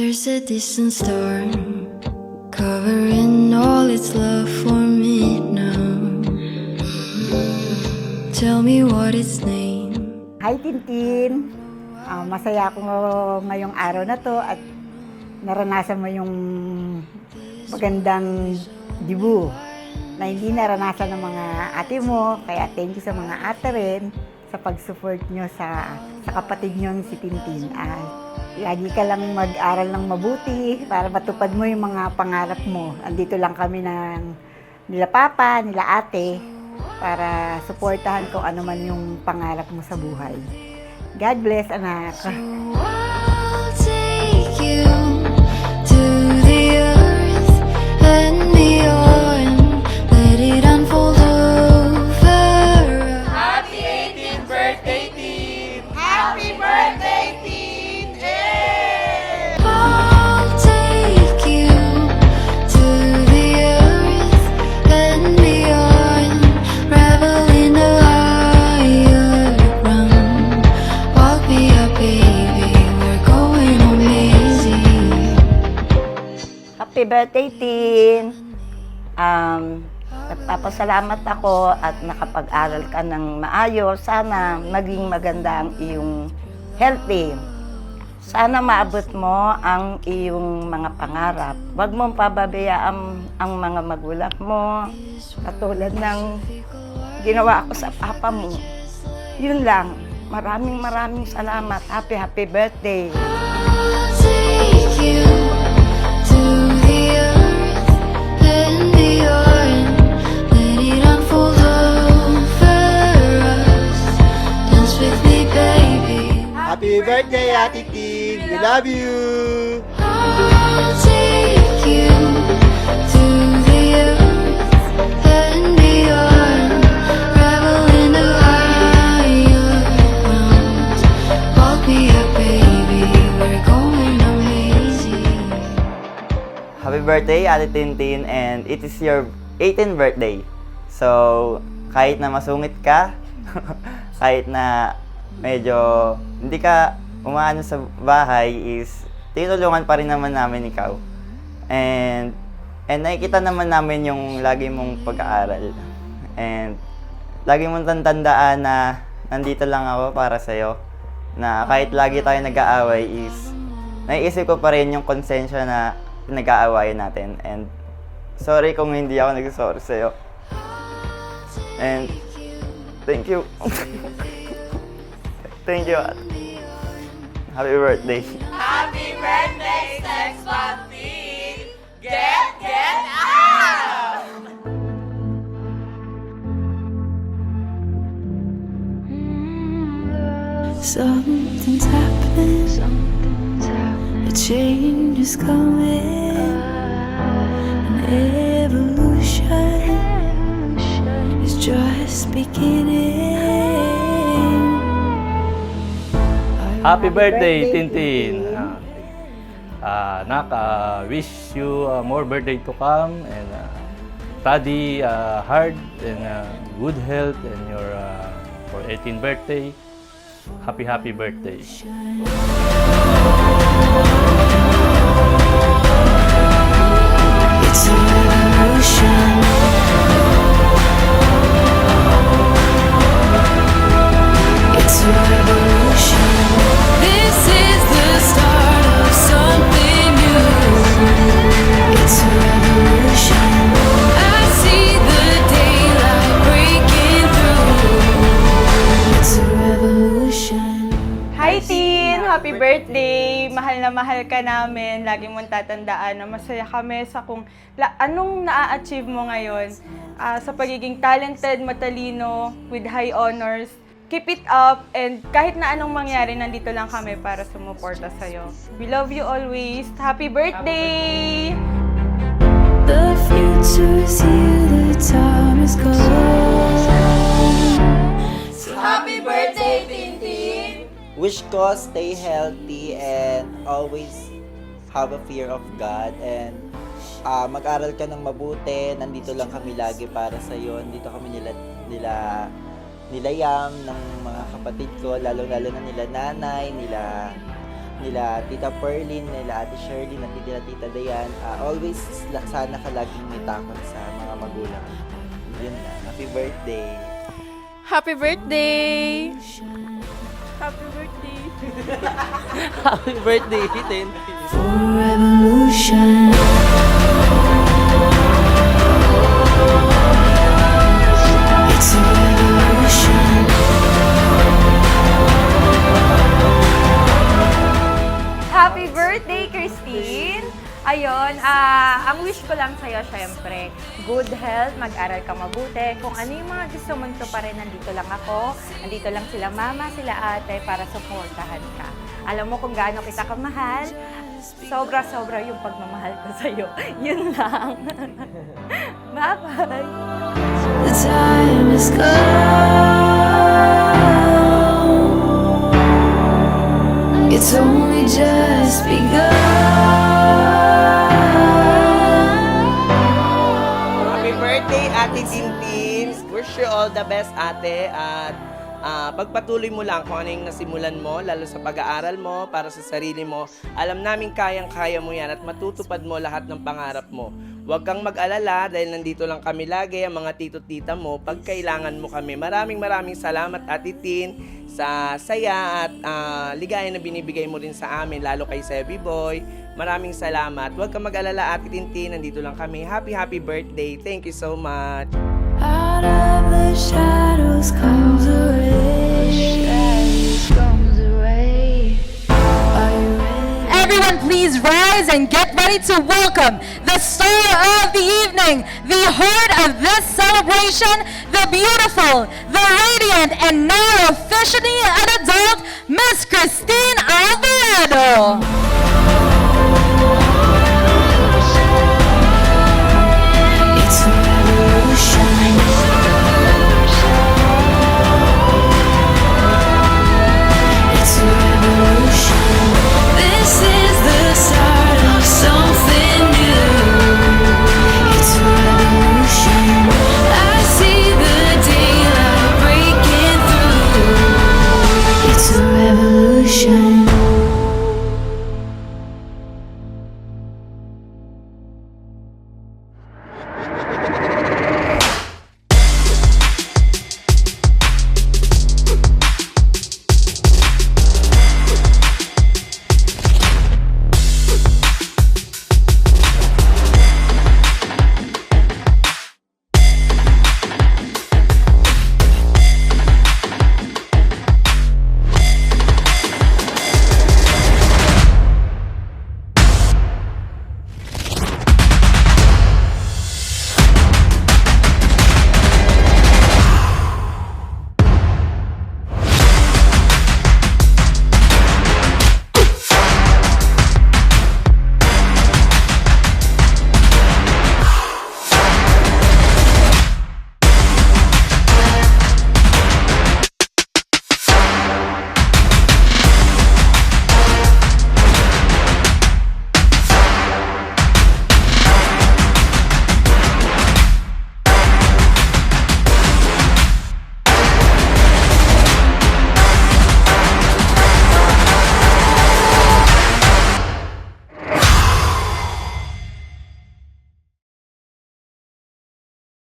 There's a distant storm covering all its love for me now. Tell me what its name. Hi, Tintin! Masaya ako ngayong araw na to at naranasan mo yung magandang debut na hindi naranasan ng mga ate mo. Kaya thank you sa mga ate rin sa pag-support nyo sa kapatid nyo si Tintin. Lagi ka lang mag-aral ng mabuti para matupad mo yung mga pangarap mo. Andito lang kami nila papa, nila ate para suportahan kung ano man yung pangarap mo sa buhay. God bless, anak. I'll take you to the earth and beyond. Let it unfold over us. Happy 18th birthday, Tin! Happy birthday, Tin! Eh! I'll take you to the earth and beyond. Revel in the higher ground. Walk me up, baby, we're going home easy. Happy birthday, Tin! Nagpapasalamat ako at nakapag-aral ka ng maayos. Sana maging maganda ang iyong healthy. Sana maabot mo ang iyong mga pangarap. Huwag mong pababayaan ang mga magulang mo. Katulad ng ginawa ko sa papa mo. Yun lang. Maraming salamat. Happy birthday! I'll take you to the earth and beyond. Let it unfold over us. Dance with me, baby. Happy birthday, Ate Tin! We love you! I'll take you to the earth and beyond. Revel in the higher ground. Walk me up, baby, we're going amazing. Happy birthday, Ate Tintin, and it is your 18th birthday. So, kahit na masungit ka, kahit na medyo hindi ka umaano sa bahay, is tinulungan pa rin naman namin ikaw. And nakikita naman namin yung lagi mong pag-aaral. And lagi mong tandaan na nandito lang ako para sa'yo. Na kahit lagi tayo nag-aaway is naiisip ko pa rin yung konsensya na pinag-aawayan natin. And sorry kung hindi ako nag-sorry sa'yo. And thank you. Thank you, Ate. Happy birthday. Happy birthday, Sex Bomb Tin! Get out! Something's happening. A change is coming. An evolution is just beginning. Happy birthday, Tintin! Nak, wish you more birthday to come and study hard and good health and your for 18th birthday. Happy birthday! It's a revolution. It's a revolution. This is the start of something new. It's a revolution. I see the daylight breaking through. It's a revolution. Hi, Tin! Happy birthday! Mahal na mahal ka namin. Lagi mong tatandaan na masaya kami sa kung anong na-achieve mo ngayon sa pagiging talented, matalino, with high honors. Keep it up, and kahit na anong mangyari, nandito lang kami para sumuporta sa'yo. We love you always. Happy birthday! The future's here, the time is gone. Happy birthday, Tintin! Wish ko stay healthy and always have a fear of God, and mag-aral ka ng mabuti. Nandito lang kami lagi para sa iyo. Nandito kami nila Yam, ng mga kapatid ko, lalo-lalo na nila nanay, nila nila Tita Perlin, nila Ate Shirley, at nila Tita Dayan. Always sana ka laging may takot sa mga magulang. Yun na. Happy birthday! Happy birthday! Happy birthday! Happy birthday, Tintin. for revolution. It's a revolution. Happy birthday, Christine! Ayun, ang wish ko lang sa'yo, syempre, good health, mag-aral ka mabuti. Kung ano yung mga gusto mong tuparin, nandito lang ako, nandito lang sila mama, sila ate, para supportahan ka. Alam mo kung gaano kita kamahal, sobra-sobra yung pagmamahal ko sa'yo. Yun lang. Bye-bye! The time has come. It's only just begun. Happy birthday, Ate Tintin. Wish you all the best, ate. At pagpatuloy mo lang kung ano yung nasimulan mo, lalo sa pag-aaral mo, para sa sarili mo. Alam namin kayang-kaya mo yan at matutupad mo lahat ng pangarap mo. Huwag kang mag-alala dahil nandito lang kami lagi, ang mga tito-tita mo, pag kailangan mo kami. Maraming salamat, Ate Tin, sa saya at ligaya na binibigay mo rin sa amin, lalo kay Sebi Boy. Maraming salamat. Huwag kang mag-alala, Ate Tintin, nandito lang kami. Happy birthday. Thank you so much. Out of the shadows comes a ray. Comes a ray. Are you ready? Everyone please rise and get ready to welcome the star of the evening, the heart of this celebration, the beautiful, the radiant, and now officially an adult, Miss Christine Alvarado.